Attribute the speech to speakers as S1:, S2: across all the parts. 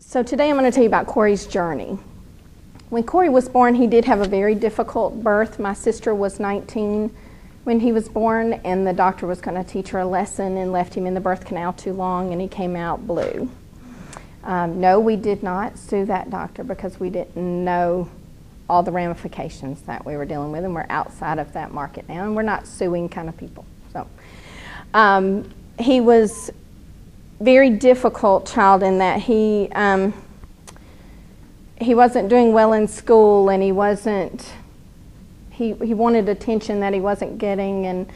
S1: So today I'm going to tell you about Cory's journey. When Cory was born, he did have a very difficult birth. My sister was 19 when he was born, and the doctor was going to teach her a lesson and left him in the birth canal too long, and he came out blue. No, we did not sue that doctor because we didn't know all the ramifications that we were dealing with, and we're outside of that market now, and we're not suing kind of people. So he was very difficult child in that he wasn't doing well in school, and he wanted attention that he wasn't getting,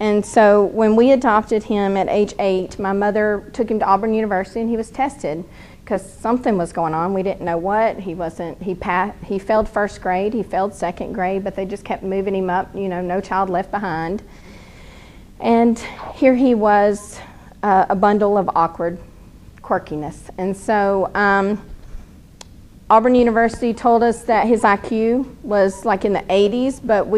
S1: and so when we adopted him at age 8, my mother took him to Auburn University, and he was tested because something was going on. We didn't know what. He failed first grade, he failed second grade, but they just kept moving him up, you know, no child left behind. And here he was, a bundle of awkward quirkiness. And so Auburn University told us that his IQ was like in the 80s, but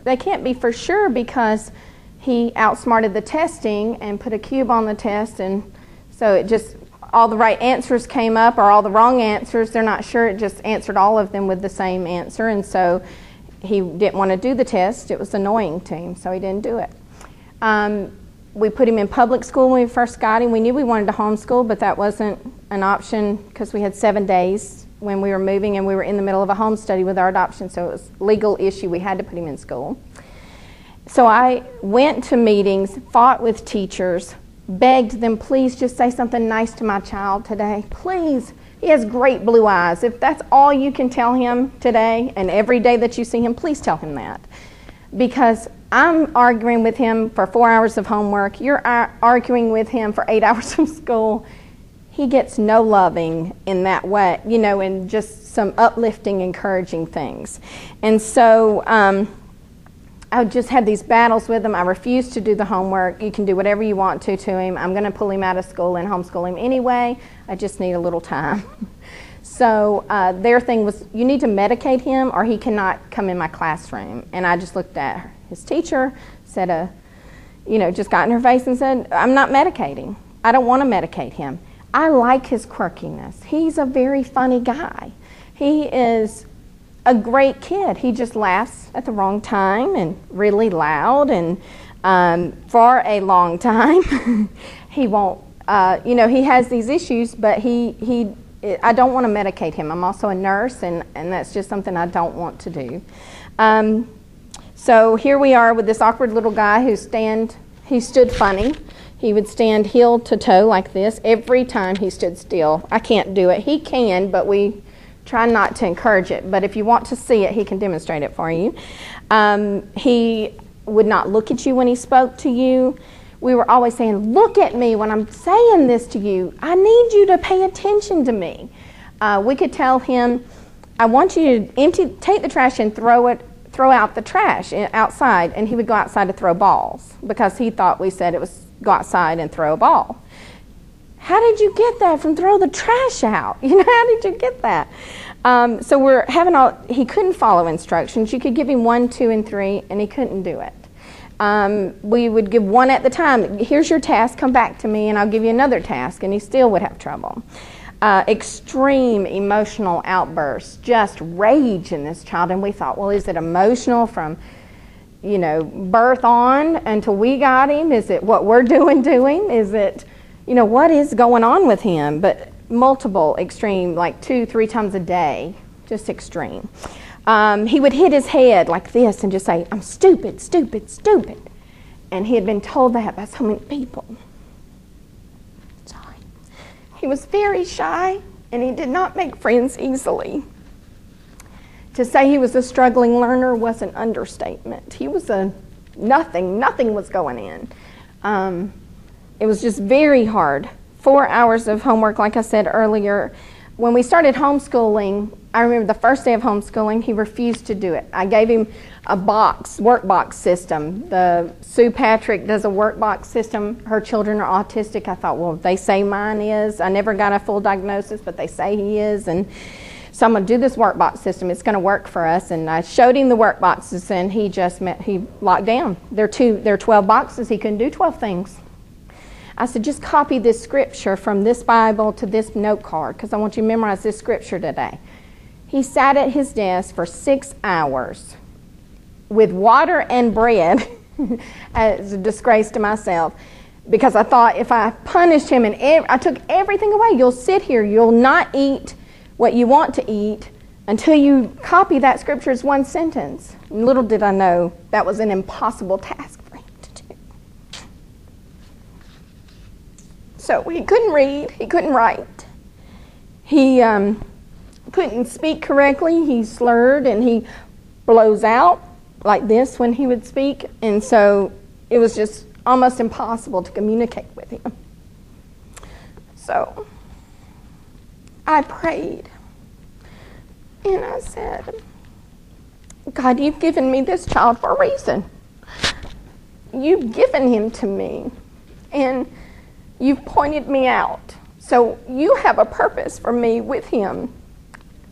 S1: they can't be for sure because he outsmarted the testing and put a cube on the test, and so it just, all the right answers came up or all the wrong answers, they're not sure, it just answered all of them with the same answer, and so he didn't want to do the test. It was annoying to him, so he didn't do it. We put him in public school when we first got him. We knew we wanted to homeschool, but that wasn't an option because we had 7 days when we were moving, and we were in the middle of a home study with our adoption, so it was a legal issue. We had to put him in school. So I went to meetings, fought with teachers, begged them, please just say something nice to my child today. Please. He has great blue eyes. If that's all you can tell him today and every day that you see him, please tell him that. Because I'm arguing with him for 4 hours of homework. You're arguing with him for 8 hours of school. He gets no loving in that way, you know, and just some uplifting, encouraging things. And so I just had these battles with him. I refused to do the homework. You can do whatever you want to him. I'm going to pull him out of school and homeschool him anyway. I just need a little time. So their thing was, you need to medicate him or he cannot come in my classroom. And I just looked at his teacher, said, you know, just got in her face and said, I'm not medicating. I don't want to medicate him. I like his quirkiness. He's a very funny guy. He is a great kid. He just laughs at the wrong time and really loud, and for a long time. He won't, you know, he has these issues, but I don't want to medicate him. I'm also a nurse, and that's just something I don't want to do. So here we are with this awkward little guy he stood funny. He would stand heel to toe like this every time he stood still. I can't do it. He can, but we try not to encourage it. But if you want to see it, he can demonstrate it for you. He would not look at you when he spoke to you. We were always saying, look at me when I'm saying this to you. I need you to pay attention to me. We could tell him, I want you to take the trash and throw out the trash outside, and he would go outside to throw balls because he thought we said it was go outside and throw a ball. How did you get that from throw the trash out? You know, how did you get that? So we're having he couldn't follow instructions. You could give him 1, 2, and 3, and he couldn't do it. We would give one at the time. Here's your task, come back to me, and I'll give you another task, and he still would have trouble. Extreme emotional outbursts, just rage in this child, and we thought, well, is it emotional from, you know, birth on until we got him? Is it what we're doing? Is it, you know, what is going on with him? But multiple extreme, like 2, 3 times a day, just extreme. He would hit his head like this and just say, I'm stupid, stupid, stupid. And he had been told that by so many people. Sorry. He was very shy, and he did not make friends easily. To say he was a struggling learner was an understatement. He was nothing was going in. It was just very hard. 4 hours of homework, like I said earlier. When we started homeschooling, I remember the first day of homeschooling, he refused to do it. I gave him a workbox system. Sue Patrick does a workbox system. Her children are autistic. I thought, well, they say mine is. I never got a full diagnosis, but they say he is. And so I'm going to do this workbox system. It's going to work for us. And I showed him the workboxes, and he locked down. There are 12 boxes. He couldn't do 12 things. I said, just copy this scripture from this Bible to this note card because I want you to memorize this scripture today. He sat at his desk for 6 hours with water and bread as a disgrace to myself because I thought if I punished him and I took everything away, you'll sit here, you'll not eat what you want to eat until you copy that scripture as one sentence. And little did I know that was an impossible task for him to do. So he couldn't read, he couldn't write. He couldn't speak correctly, he slurred and he blows out like this when he would speak, and so it was just almost impossible to communicate with him. So I prayed and I said, God, you've given me this child for a reason. You've given him to me and you've pointed me out. So you have a purpose for me with him,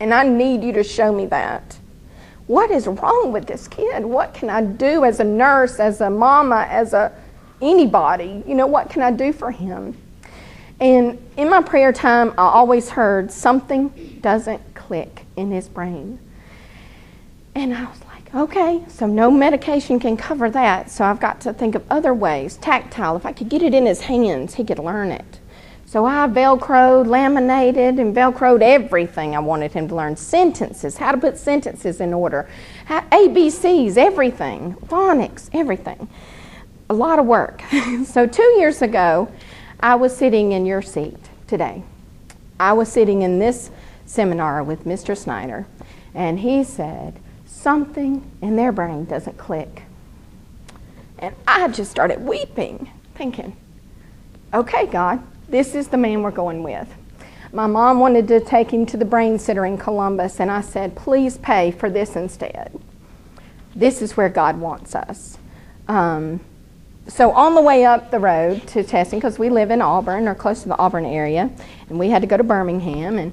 S1: and I need you to show me that. What is wrong with this kid? What can I do as a nurse, as a mama, as anybody? You know, what can I do for him? And in my prayer time, I always heard something doesn't click in his brain. And I was like, okay, so no medication can cover that. So I've got to think of other ways. Tactile, if I could get it in his hands, he could learn it. So I Velcroed, laminated, and Velcroed everything I wanted him to learn. Sentences, how to put sentences in order. ABCs, everything. Phonics, everything. A lot of work. So 2 years ago, I was sitting in your seat today. I was sitting in this seminar with Mr. Snyder, and he said, something in their brain doesn't click. And I just started weeping, thinking, okay, God, this is the man we're going with. My mom wanted to take him to the brain center in Columbus, and I said, please pay for this instead. This is where God wants us. So on the way up the road to testing, because we live in Auburn or close to the Auburn area, and we had to go to Birmingham, and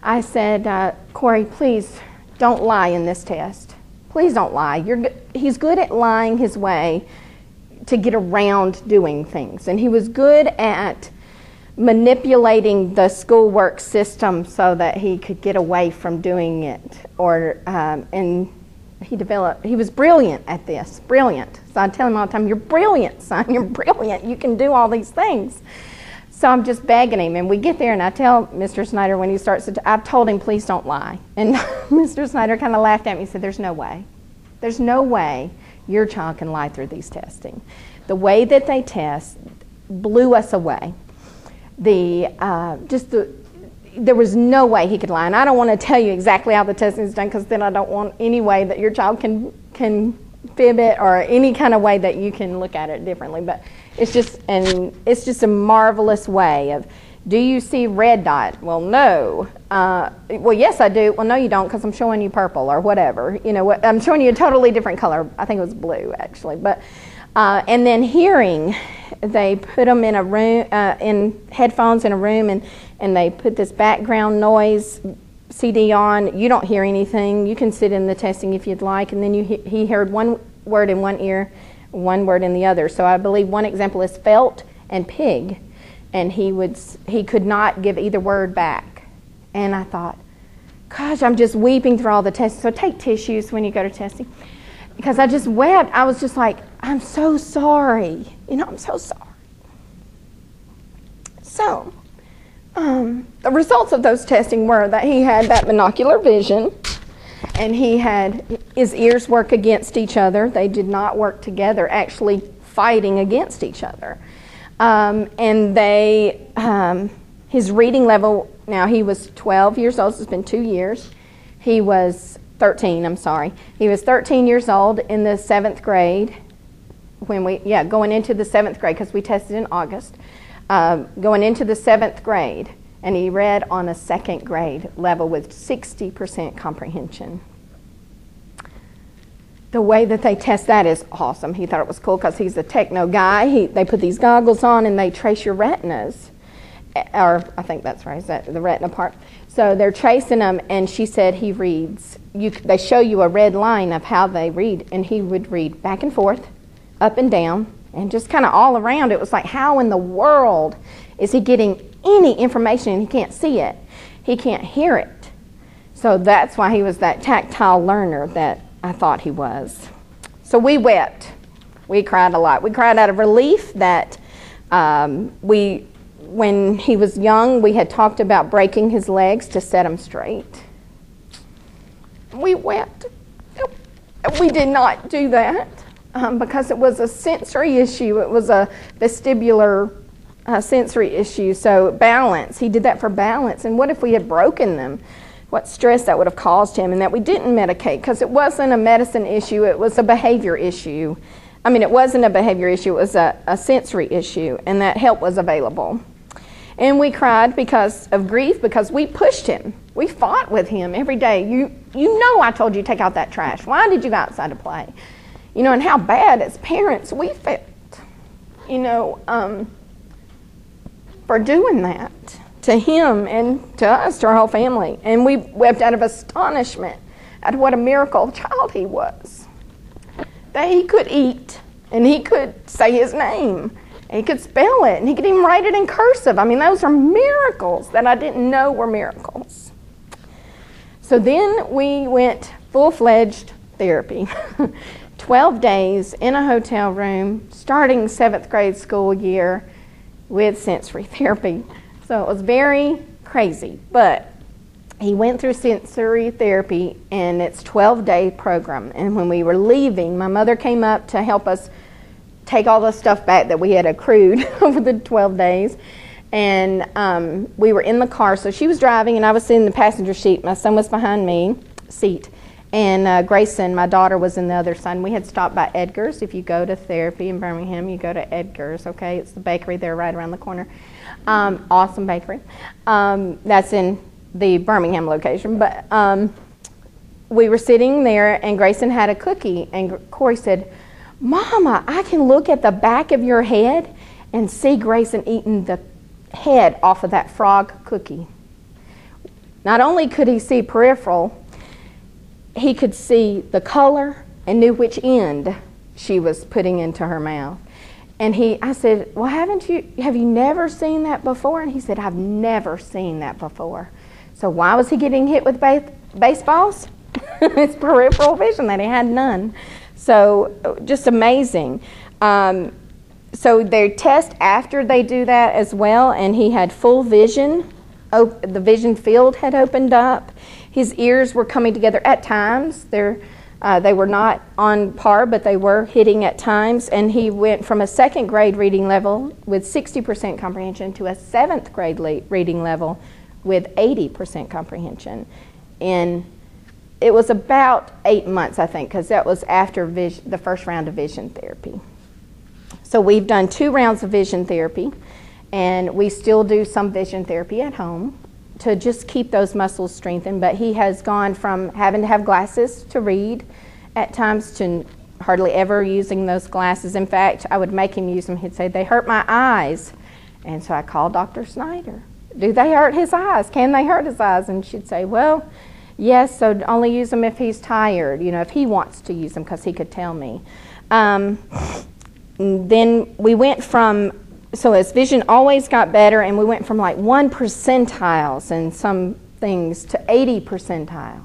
S1: I said, Cory, please don't lie in this test. Please don't lie. He's good at lying his way to get around doing things, and he was good at manipulating the schoolwork system so that he could get away from doing it. And he was brilliant at this, brilliant. So I tell him all the time, you're brilliant, son, you're brilliant. You can do all these things. So I'm just begging him, and we get there, and I tell Mr. Snyder when he starts I've told him, please don't lie. And Mr. Snyder kind of laughed at me and said, there's no way. There's no way your child can lie through these testing. The way that they test blew us away. There was no way he could lie. And I don't want to tell you exactly how the testing is done, because then I don't want any way that your child can fib it or any kind of way that you can look at it differently. But it's just a marvelous way of, do you see red dot? Well, no. Well, yes, I do. Well, no, you don't, because I'm showing you purple or whatever. You know, I'm showing you a totally different color. I think it was blue, actually. But and then hearing, they put them in a room, in headphones in a room, and they put this background noise CD on. You don't hear anything. You can sit in the testing if you'd like. And then he heard one word in one ear, one word in the other. So I believe one example is felt and pig. And he could not give either word back. And I thought, gosh, I'm just weeping through all the tests. So take tissues when you go to testing. Because I just wept. I was just like, I'm so sorry. You know, I'm so sorry. So, the results of those testing were that he had that binocular vision, and his ears work against each other. They did not work together, actually fighting against each other. And his reading level, now he was 12 years old, so it's been 2 years. He was 13, I'm sorry. He was 13 years old in the 7th grade going into the 7th grade, because we tested in August, going into the 7th grade, and he read on a 2nd grade level with 60% comprehension. The way that they test that is awesome. He thought it was cool because he's a techno guy. They put these goggles on and they trace your retinas. Or I think that's right, is that the retina part? So they're tracing them, and she said he reads. They show you a red line of how they read, and he would read back and forth, up and down, And just kind of all around, it was like, how in the world is he getting any information and he can't see it? He can't hear it. So that's why he was that tactile learner that I thought he was. So we wept. We cried a lot. We cried out of relief that when he was young, we had talked about breaking his legs to set him straight. We wept. We did not do that because it was a sensory issue. It was a vestibular sensory issue. So balance, he did that for balance. And what if we had broken them? What stress that would have caused him, and that we didn't medicate, because it wasn't a medicine issue, it was a behavior issue. I mean, it wasn't a behavior issue, it was a sensory issue, and that help was available. And we cried because of grief, because we pushed him. We fought with him every day. You know I told you to take out that trash. Why did you go outside to play? You know, and how bad as parents we felt, you know, for doing that to him and to us, to our whole family. And we wept out of astonishment at what a miracle child he was. That he could eat, and he could say his name, and he could spell it, and he could even write it in cursive. I mean, those are miracles that I didn't know were miracles. So then we went full-fledged therapy. 12 days in a hotel room, starting 7th grade school year with sensory therapy. So it was very crazy, but he went through sensory therapy, and it's a 12-day program. And when we were leaving, my mother came up to help us take all the stuff back that we had accrued over the 12 days. And we were in the car, so she was driving, and I was sitting in the passenger seat. My son was behind me, and Grayson, my daughter, was in the other side. And we had stopped by Edgar's. If you go to therapy in Birmingham, you go to Edgar's, okay? It's the bakery there right around the corner. Awesome bakery. That's in the Birmingham location. But we were sitting there, and Grayson had a cookie, and Cory said, "Mama, I can look at the back of your head and see Grayson eating the head off of that frog cookie." Not only could he see peripheral, he could see the color and knew which end she was putting into her mouth. And I said, "Well, have you never seen that before?" And he said, "I've never seen that before." So why was he getting hit with baseballs? It's peripheral vision that he had none. So just amazing. So they test after they do that as well, and he had full vision. The vision field had opened up. His ears were coming together at times. They were not on par, but they were hitting at times. And he went from a 2nd grade reading level with 60% comprehension to a 7th grade reading level with 80% comprehension. And it was about 8 months, I think, because that was after the first round of vision therapy. So we've done 2 rounds of vision therapy, and we still do some vision therapy at home to just keep those muscles strengthened. But he has gone from having to have glasses to read at times to hardly ever using those glasses. In fact, I would make him use them. He'd say, "They hurt my eyes." And so I called Dr. Snyder. "Do they hurt his eyes? Can they hurt his eyes?" And she'd say, "Well, yes, so only use them if he's tired, you know, if he wants to use them," because he could tell me. Then we went from, so his vision always got better, and we went from like 1 percentiles and some things to 80 percentile.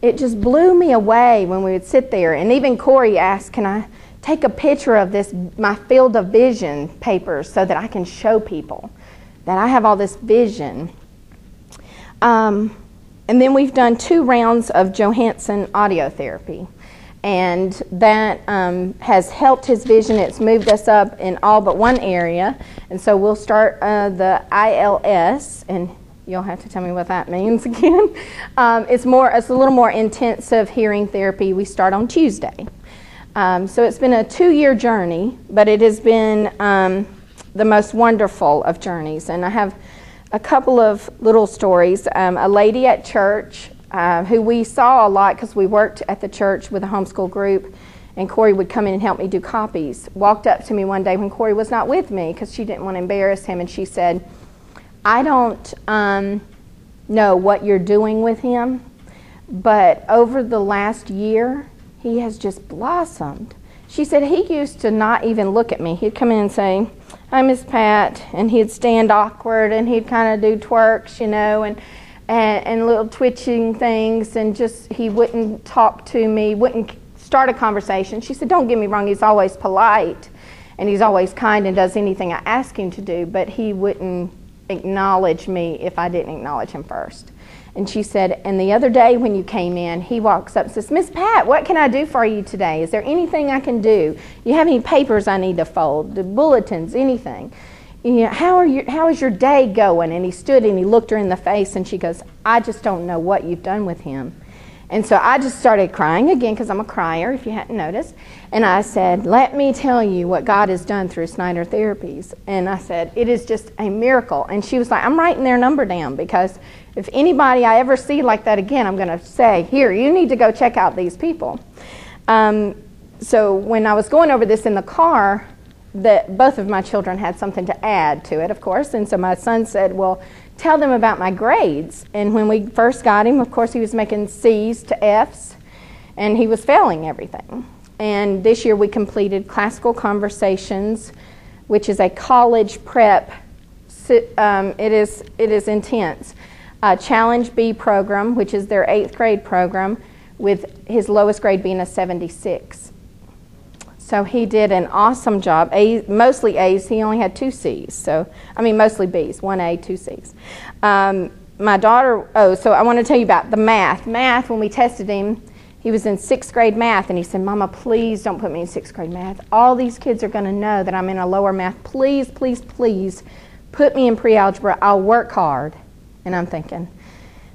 S1: It just blew me away when we would sit there. And even Cory asked, "Can I take a picture of this, my field of vision papers, so that I can show people that I have all this vision?" And then we've done 2 rounds of Johansson audio therapy. And that has helped his vision. It's moved us up in all but one area. And so we'll start the ILS, and you'll have to tell me what that means again. It's a little more intensive hearing therapy. We start on Tuesday. So it's been a 2-year journey, but it has been the most wonderful of journeys. And I have a couple of little stories. A lady at church who we saw a lot because we worked at the church with a homeschool group, and Cory would come in and help me do copies, walked up to me one day when Cory was not with me because she didn't want to embarrass him, and she said, "I don't know what you're doing with him, but over the last year, he has just blossomed." She said he used to not even look at me. He'd come in and say, "Hi, Miss Pat," and he'd stand awkward, and he'd kind of do twerks, you know, and little twitching things, and just he wouldn't talk to me, wouldn't start a conversation. She said, "Don't get me wrong, he's always polite, and he's always kind and does anything I ask him to do, but he wouldn't acknowledge me if I didn't acknowledge him first." And she said, "And the other day when you came in, he walks up and says, 'Miss Pat, what can I do for you today? Is there anything I can do? You have any papers I need to fold, the bulletins, anything? You know, how is your day going?'" And he stood and he looked her in the face, and she goes, "I just don't know what you've done with him." And so I just started crying again, because I'm a crier, if you hadn't noticed. And I said, "Let me tell you what God has done through Snyder Therapies." And I said, "It is just a miracle." And she was like, "I'm writing their number down, because if anybody I ever see like that again, I'm going to say, here, you need to go check out these people." So when I was going over this in the car, both of my children had something to add to it, of course. And so my son said, "Well, tell them about my grades." And when we first got him, of course, he was making C's to F's, and he was failing everything. And this year we completed Classical Conversations, which is a college prep. It is intense. Challenge B program, which is their 8th grade program, with his lowest grade being a 76. So he did an awesome job. Mostly A's. He only had 2 C's. So, I mean, mostly B's. 1 A, 2 C's. My daughter, so I want to tell you about the math. Math, when we tested him, he was in 6th grade math, and he said, "Mama, please don't put me in 6th grade math. All these kids are going to know that I'm in a lower math. Please, please, please put me in pre-algebra. I'll work hard." And I'm thinking,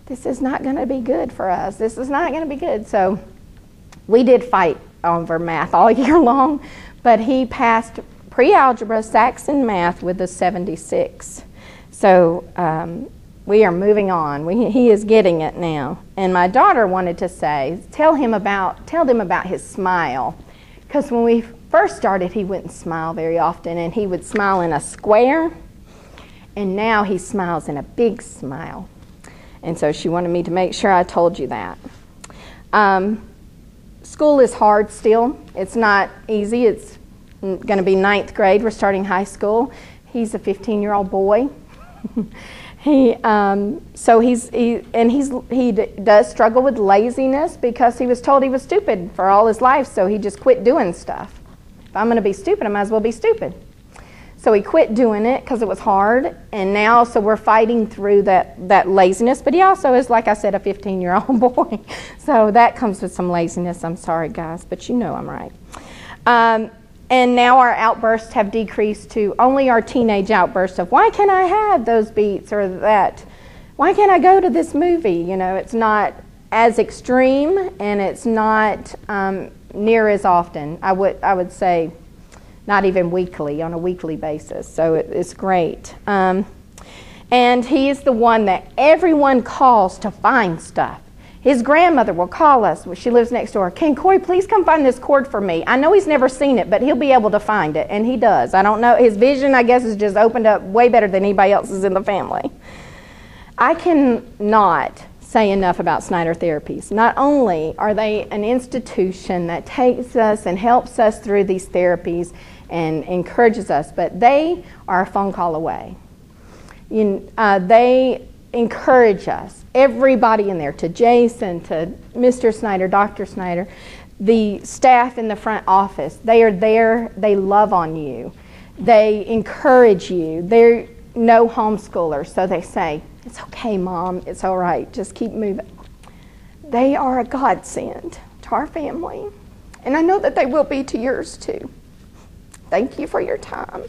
S1: this is not going to be good for us. This is not going to be good. So we did fight over math all year long, but he passed pre-algebra, Saxon math with a 76. So we are moving on. He is getting it now. And my daughter wanted to say, tell them about his smile. Because when we first started, he wouldn't smile very often, and he would smile in a square. And now he smiles in a big smile. And so she wanted me to make sure I told you that. School is hard still. It's not easy. It's going to be 9th grade. We're starting high school. He's a 15-year-old boy. He does struggle with laziness, because he was told he was stupid for all his life, so he just quit doing stuff. If I'm going to be stupid, I might as well be stupid. So he quit doing it because it was hard, and now so we're fighting through that laziness. But he also is, like I said, a 15-year-old boy. So that comes with some laziness. I'm sorry, guys, but you know I'm right. And now our outbursts have decreased to only our teenage outbursts of, "Why can't I have those beats or that? Why can't I go to this movie?" You know, it's not as extreme, and it's not near as often. I would say not even weekly, on a weekly basis. So it's great. And he is the one that everyone calls to find stuff. His grandmother will call us. She lives next door. "Can Cory please come find this cord for me?" I know he's never seen it, but he'll be able to find it, and he does. I don't know. His vision, I guess, is just opened up way better than anybody else's in the family. I cannot say enough about Snyder Therapies. Not only are they an institution that takes us and helps us through these therapies and encourages us, but they are a phone call away. They encourage us, everybody in there, to Jason, to Mr. Snyder, Dr. Snyder, the staff in the front office. They are there. They love on you. They encourage you. They're no homeschoolers, so they say, "It's okay, Mom. It's all right. Just keep moving." They are a godsend to our family, and I know that they will be to yours too. Thank you for your time.